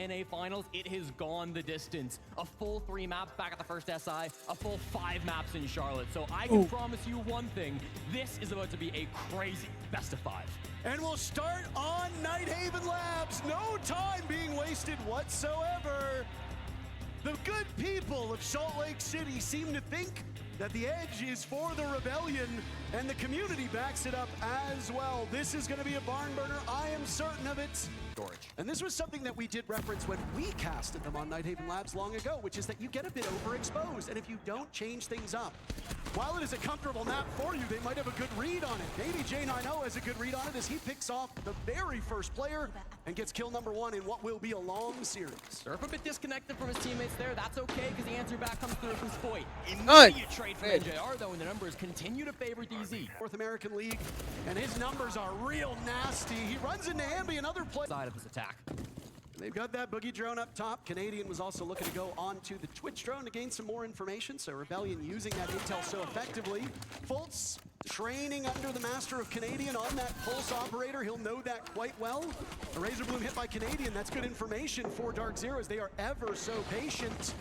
NA finals, it has gone the distance. A full 3 maps back at the first SI, a full 5 maps in Charlotte. So I can promise you one thing, this is about to be a crazy best of 5. And we'll start on Nighthaven Labs. No time being wasted whatsoever. The good people of Salt Lake City seem to think that the edge is for the Rebellion, and the community backs it up as well. This is going to be a barn burner. I am certain of it. And this was something that we did reference when we casted them on Nighthaven Labs long ago, which is that you get a bit overexposed, and if you don't change things up, while it is a comfortable map for you, they might have a good read on it. Maybe J90 has a good read on it as he picks off the very first player and gets kill number 1 in what will be a long series. Surf a bit disconnected from his teammates there. That's okay, because the answer back comes through from Spoit. Nice. Immediate trade from NJR, though, and the numbers continue to favor DZ. North American League, and his numbers are real nasty. He runs into Ambi, another play. Side of this attack. They've got that boogie drone up top. Canadian was also looking to go onto the Twitch drone to gain some more information. So Rebellion using that intel so effectively. Fultz training under the master of Canadian on that pulse operator. He'll know that quite well. A Razor Bloom hit by Canadian. That's good information for Dark Zero as they are ever so patient.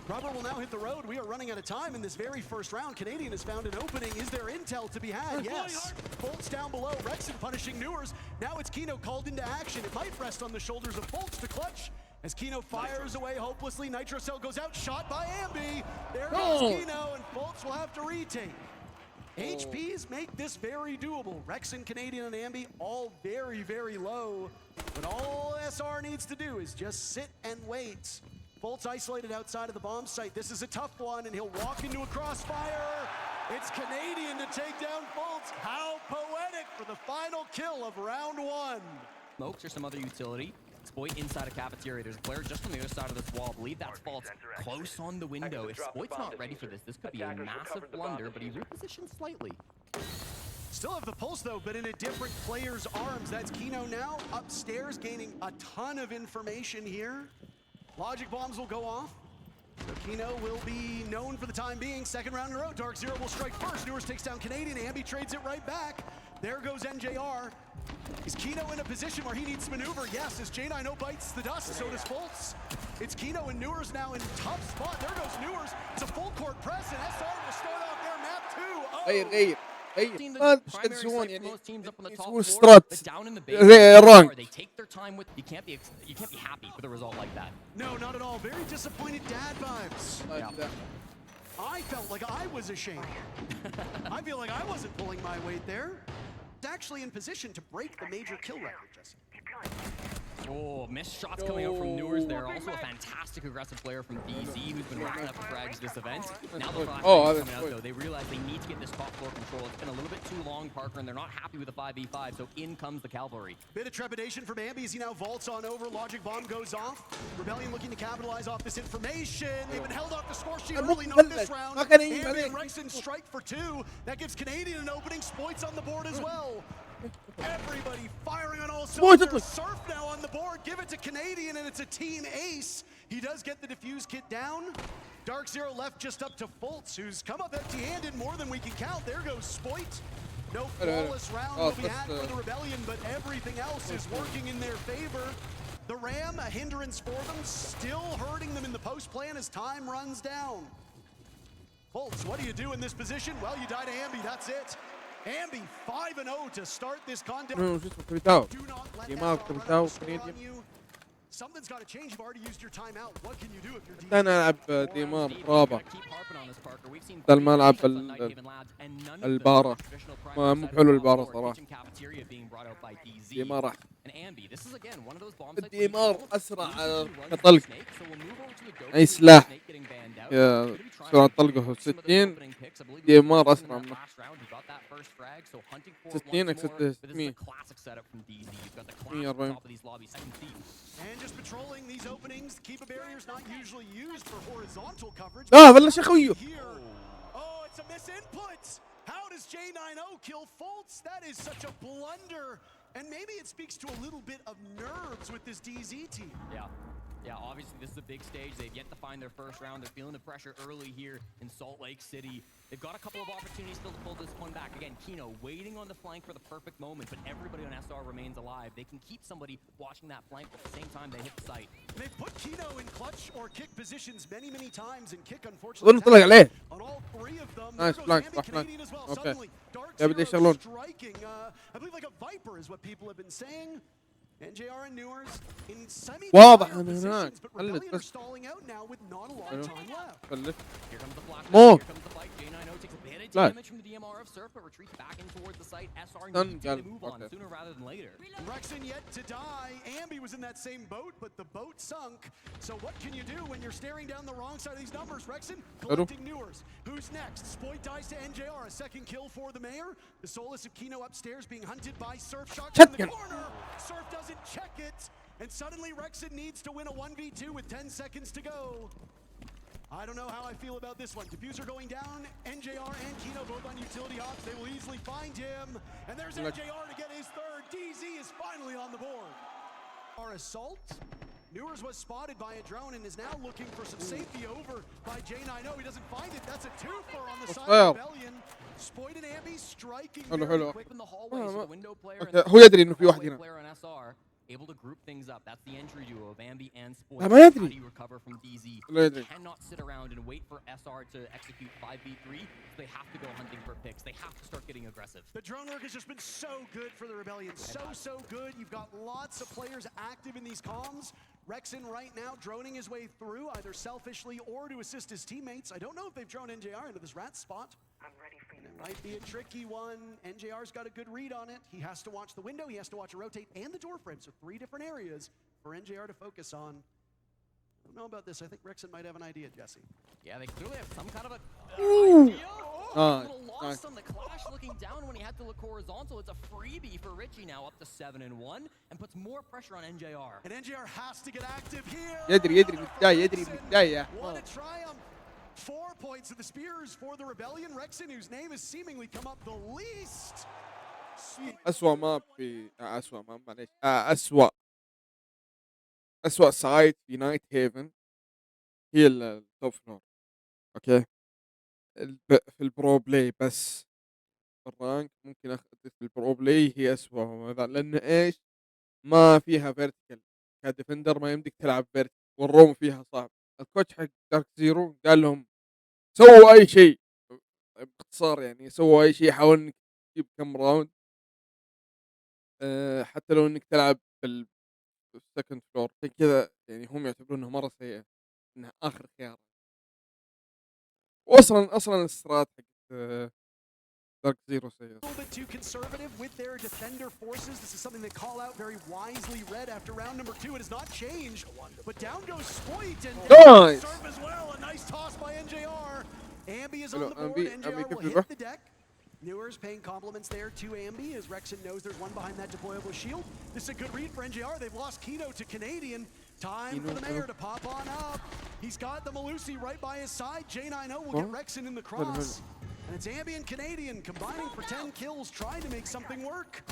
Robert will now hit the road. We are running out of time in this very first round. Canadian has found an opening. Is there intel to be had? Yes. Fultz down below. Rexon punishing Newers. Now it's Kino called into action. It might rest on the shoulders of Fultz to clutch. As Kino fires away hopelessly. Nitro Cell goes out. Shot by Ambi. There goes Kino, and Fultz will have to retake. HPs make this very doable. Rexon, Canadian, and Ambi all very, very low. But all SR needs to do is just sit and wait. Fultz isolated outside of the bomb site. This is a tough one, and he'll walk into a crossfire. It's Canadian to take down Fultz. How poetic for the final kill of round 1. Smokes or some other utility. Spoit inside a cafeteria. There's a player just on the other side of this wall. I believe that's Fultz close on the window. If Spoit's not ready for this, this could be a massive blunder, but he repositioned slightly. Still have the pulse though, but in a different player's arms. That's Kino now upstairs, gaining a ton of information here. Logic bombs will go off. So Kino will be known for the time being. Second round in a row. Dark Zero will strike first. Newers takes down Canadian. Ambi trades it right back. There goes NJR. Is Kino in a position where he needs to maneuver? Yes, as J90 bites the dust, so does Fultz. It's Kino and Newers now in tough spot. There goes Newers. It's a full court press, and SR will start off their map 2. غير ما تقدر تسوون يعني يسوون But سترات down in the زي الرانك. they take their time with. You can't be happy with a result like that. No, not at all. Very disappointed dad vibes. Yeah. I felt like I was ashamed. I feel like I wasn't pulling my weight there. It's actually in position to break the major kill record, Jesse. Oh, missed shots coming out from Newers there. Also a fantastic aggressive player from DZ who's been racking up frags this event. Now the flash coming out though, they realize they need to get this top floor control. It's been a little bit too long, Parker, and they're not happy with the 5v5, so in comes the cavalry. Bit of trepidation from Ambi as he now vaults on over. Logic bomb goes off. Rebellion looking to capitalize off this information. They've been held off the score sheet early, not this round. Ambi and Rexon strike for 2. That gives Canadian an opening. Spoit's on the board as well. Everybody firing on all cylinders. Surf now on the board. Give it to Canadian, and it's a team ace. He does get the defuse kit down. Dark Zero left just up to Fultz, who's come up empty-handed more than we can count. There goes Spoit. No flawless round will be had for the Rebellion, but everything else is working in their favor. The Ram, a hindrance for them, still hurting them in the post plan as time runs down. Fultz, what do you do in this position? Well, you die to Ambi, that's it. Ambi 5-0 to start this contest. Do not let that on you. Something's got to change. You've already used your timeout. What can you do if you're deep? انا العب ديمار رابع. ده الملعب البارة. مو بحلو البارة صراحة. ديمار الديمار اسرع كطلق. اي سلاح يا سرعة طلقه 60. ديمار اسرع منه 60 اكسد 600 140. And just patrolling these openings, keep a barriers not usually used for horizontal coverage. بلش اخويه. Oh, it's a misinput. How does J90 kill Fultz? That is such a blunder. And maybe it speaks to a little bit of nerves with this DZ team. Yeah, obviously this is a big stage. They've yet to find their first round. They're feeling the pressure early here in Salt Lake City. They've got a couple of opportunities still to pull this one back. Again, Kino waiting on the flank for the perfect moment, but everybody on SR remains alive. They can keep somebody watching that flank, but at the same time they hit the site. They've put Kino in clutch or kick positions many times, and kick اظن طلع unfortunately عليه. on all three of them. Nice There goes flank, Ambi flank. Canadian as well. Okay. Suddenly, Dark يا بدي Zero يشتغلون. striking, I believe like a viper is what people have been saying. NJR and Newers in واضح semi-dire إن هناك positions, but حلت Rebellion are بس. stalling out now with not a lot أيوه. of time left. فلت. Here comes the flashback. More. Here comes the fight. J90 takes advantage Flash. of damage from the DMR of Surf, but retreats back in towards the site. SR Done, needs to gal. move on Okay. sooner rather than later. Rexen yet to die. Ambi was in that same boat, but the boat sunk. So what can you do when you're staring down the wrong side of these numbers? Rexen collecting Newers. Who's next? Spoit dies to NJR. A second kill for the mayor. The Solus of Kino upstairs being hunted by Surf. Shot in the Shotgun. corner. Surf doesn't check it. And suddenly Rexen needs to win a 1v2 with 10 seconds to go. I don't know how I feel about this one. Diffuser going down. NJR and Kino both on utility hops. They will easily find him. And there's NJR to get his third. DZ is finally on the board. Our assault. Newers was spotted by a drone and is now looking for some safety over by J90. He doesn't find it. That's a twofer on the side of Rebellion. Spoit and Ambi striking very quick In the hallway, so the window player أوكي. هو يدري إنه في واحد هنا. player on SR able to group things up. That's the entry duo of Ambi and Spoit. ما يدري. How do you recover from DZ? لا يدري. They cannot sit around and wait for SR to execute 5v3. They have to go hunting for picks. They have to start getting aggressive. The drone work has just been so good for the Rebellion. So good. You've got lots of players active in these comms. Rexen right now droning his way through, either selfishly or to assist his teammates. I don't know if they've droned NJR into this rat spot. I'm ready for you. It might be a tricky one. NJR's got a good read on it. He has to watch the window, he has to watch a rotate, and the door frame. So 3 different areas for NJR to focus on. I don't know about this. I think Rexen might have an idea, Jesse. Yeah, they clearly have some kind of a Ooh. idea. A little lost on the clash, looking down when he had to look horizontal. It's a freebie for Richie now, up to 7-1, and puts more pressure on NJR. And NJR has to get active here. يدري من البداية يدري من البداية. What a triumph. 4 points of the spears for the Rebellion. Rexen, whose name has seemingly come up the least. أسوأ ماب في أسوأ ماب معليش أسوأ سايت في نايت هيفن هي التوب فلور. أوكي. في البرو بلاي بس. الرانك ممكن أخذ في البرو بلاي هي أسوأ لأن إيش ما فيها فيرتيكال كديفندر ما يمديك تلعب فيرتيكال والروم فيها صعب. الكوتش حق دارك زيرو قال لهم سووا أي شيء باختصار يعني سووا أي شيء حاول إنك تجيب كم راوند حتى لو إنك تلعب في السكند فلور عشان كذا يعني هم يعتبرونها مرة سيئة إنها آخر خيار. وأصلا السترات حق دارك زيرو سيئة. A little bit too conservative with their defender forces. This is something they call out very wisely. Red after round number 2, it has not changed. But down goes Spoit and Nice. Surf as well. A nice toss by NJR. Ambi is Hello, on the board. Ambi. NJR Ambi, will good hit the deck. Newers paying compliments there to Ambi as Rexen knows there's one behind that deployable shield. This is a good read for NJR. They've lost Kino to Canadian. Time for the mayor to pop on up. He's got the Malusi right by his side. J90 will get Rexen in the cross. And it's Ambi and Canadian combining for 10 kills, trying to make something work.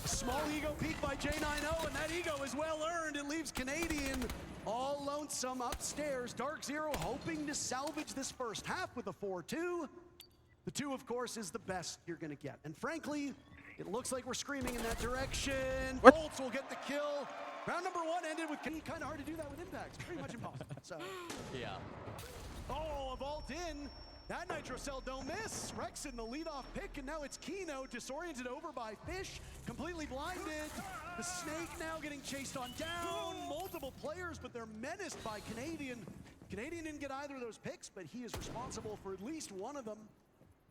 A small ego peak by J90, and that ego is well earned. It leaves Canadian all lonesome upstairs. Dark Zero hoping to salvage this first half with a 4-2. The 2, of course, is the best you're going to get. And frankly, it looks like we're screaming in that direction. Bolts will get the kill. Round number 1 ended with kind of hard to do that with impacts. Pretty much impossible. So, Yeah. oh, a vault in. That Nitro Cell don't miss. Rexen the leadoff pick, and now it's Kino disoriented over by Fish, completely blinded. The Snake now getting chased on down. Multiple players, but they're menaced by Canadian. Canadian didn't get either of those picks, but he is responsible for at least one of them.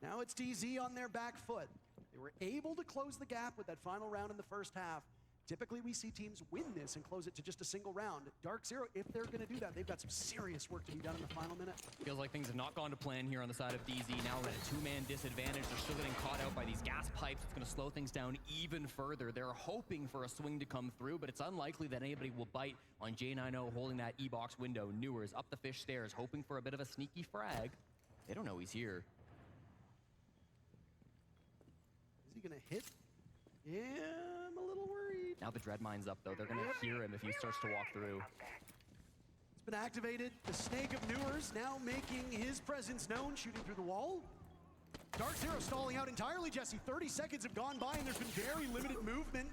Now it's DZ on their back foot. They were able to close the gap with that final round in the first half. Typically, we see teams win this and close it to just a single round. Dark Zero, if they're going to do that, they've got some serious work to be done in the final minute. Feels like things have not gone to plan here on the side of DZ. Now we're at a 2-man disadvantage. They're still getting caught out by these gas pipes. It's going to slow things down even further. They're hoping for a swing to come through, but it's unlikely that anybody will bite on J90 holding that E-box window. Newers up the Fish stairs, hoping for a bit of a sneaky frag. They don't know he's here. Is he going to hit? Yeah, I'm a little worried. Now the Dread Mine's up, though. They're going to hear him if he starts to walk through. been activated. The snake of Newers now making his presence known, shooting through the wall. Dark Zero stalling out entirely, Jesse. 30 seconds have gone by and there's been very limited movement.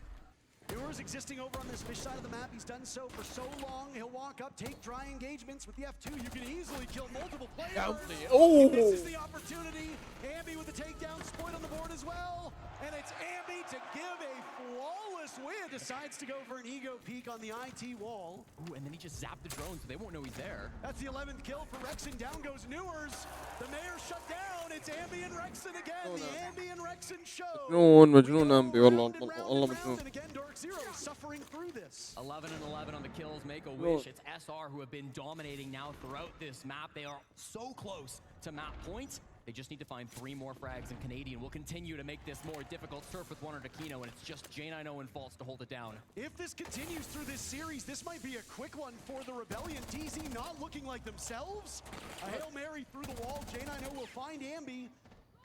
Newers existing over on this fish side of the map. He's done so for so long. He'll walk up, take dry engagements with the F2. You can easily kill multiple players. Oh! This is the opportunity. Ambi with the takedown, Spoit on the board as well. And it's Ambi to give a flawless win. Decides to go for an ego peek on the IT wall. Ooh, and then he just zapped the drone so they won't know he's there. That's the 11th kill for Rexen. Down goes Newers. The mayor shut down. It's Ambi and Rexen again. The Ambi and Rexen show. مجنون أمبي والله مجنون. And again, Dark Zero is suffering through this. 11 and 11 on the kills, make a wish. It's SR who have been dominating now throughout this map. They are so close to map point. They just need to find 3 more frags, and Canadian will continue to make this more difficult. Surf with 1 or Aquino, and it's just J9O and False to hold it down. If this continues through this series, this might be a quick one for the Rebellion. DZ not looking like themselves. A Hail Mary through the wall. J9O will find Ambi.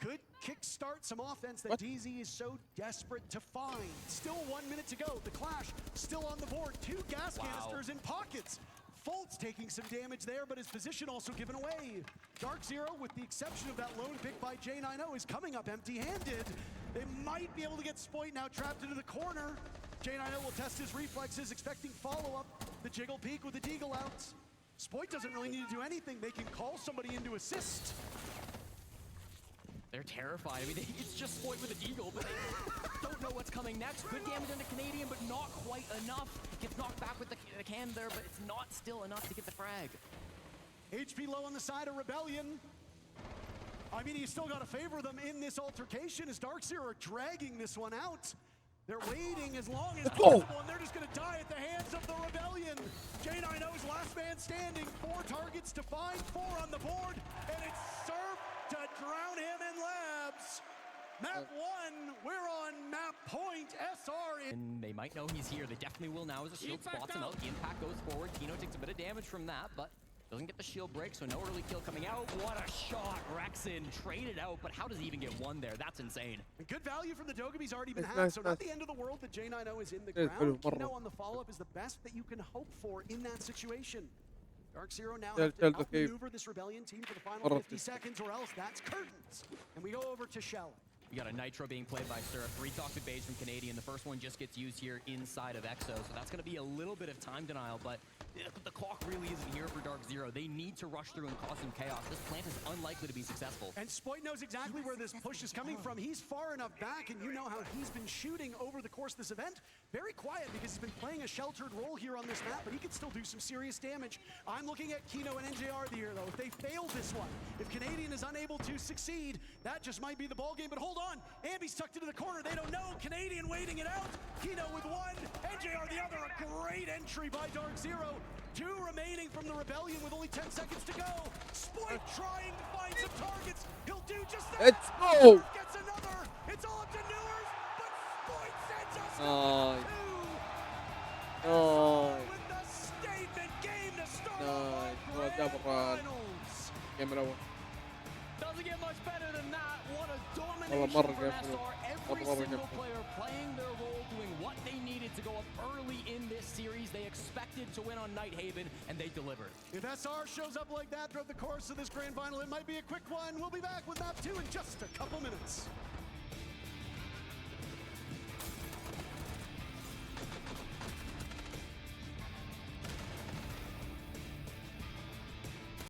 Could kickstart some offense that DZ is so desperate to find. Still 1 minute to go. The clash still on the board. 2 gas canisters in pockets. Fultz taking some damage there, but his position also given away. Dark Zero, with the exception of that lone pick by J9O, is coming up empty-handed. They might be able to get Spoit now trapped into the corner. J9O will test his reflexes, expecting follow-up. The jiggle peek with the deagle out. Spoit doesn't really need to do anything. They can call somebody into assist. They're terrified. I mean, it's just Spoit with a deagle, but they don't know what's coming next. Good damage on the Canadian, but not quite enough. Gets knocked back with the can there, but it's not still enough to get the frag. HP low on the side of Rebellion. I mean, he's still got to favor them in this altercation as Dark Zero are dragging this one out. They're waiting as long as possible, and they're just going to die at the hands of the Rebellion. J9O's last man standing. 4 targets to find, 4 on the board, and it's Surf to drown him in labs. Map 1, we're on map point. SR in. And they might know he's here. They definitely will now as the shield spots him out. The impact goes forward. Kino takes a bit of damage from that, but doesn't get the shield break, so no early kill coming out. What a shot. Rexen traded out, but how does he even get 1 there? That's insane. And good value from the Dogaby's already been had, so not the end of the world that J9O is in the ground. Kino on the follow-up is the best that you can hope for in that situation. Dark Zero now have to outmaneuver this Rebellion team for the final 50 seconds, or else that's curtains. And we go over to Shell. We got a Nitro being played by Surf. 3 toxic beige from Canadian. The first one just gets used here inside of Exo, so that's going to be a little bit of time denial, but the clock really isn't here for Dark Zero. They need to rush through and cause some chaos. This plant is unlikely to be successful. And Spoit knows exactly where this push is coming from. He's far enough back, and you know how he's been shooting over the course of this event. Very quiet, because he's been playing a sheltered role here on this map, but he can still do some serious damage. I'm looking at Kino and NJR here, though. If they fail this one, if Canadian is unable to succeed, that just might be the ballgame. But hold on, Ambi's tucked into the corner. They don't know. Canadian waiting it out. Kino with 1, NJR the other. A great entry by Dark Zero. 2 remaining from the Rebellion with only 10 seconds to go. Spoit trying to find some targets. He'll do just that. Let's go. Gets another. It's all up to Newers, but Spoit sends us to 2. With the statement game to start off Game الأول. Doesn't get much better than that. What a والله domination مرة from game SR. Every single player playing their role, doing what they needed to go up early in this series. They expected to win on Night Haven, and they delivered. If SR shows up like that throughout the course of this grand final, it might be a quick one. We'll be back with map 2 in just a couple minutes.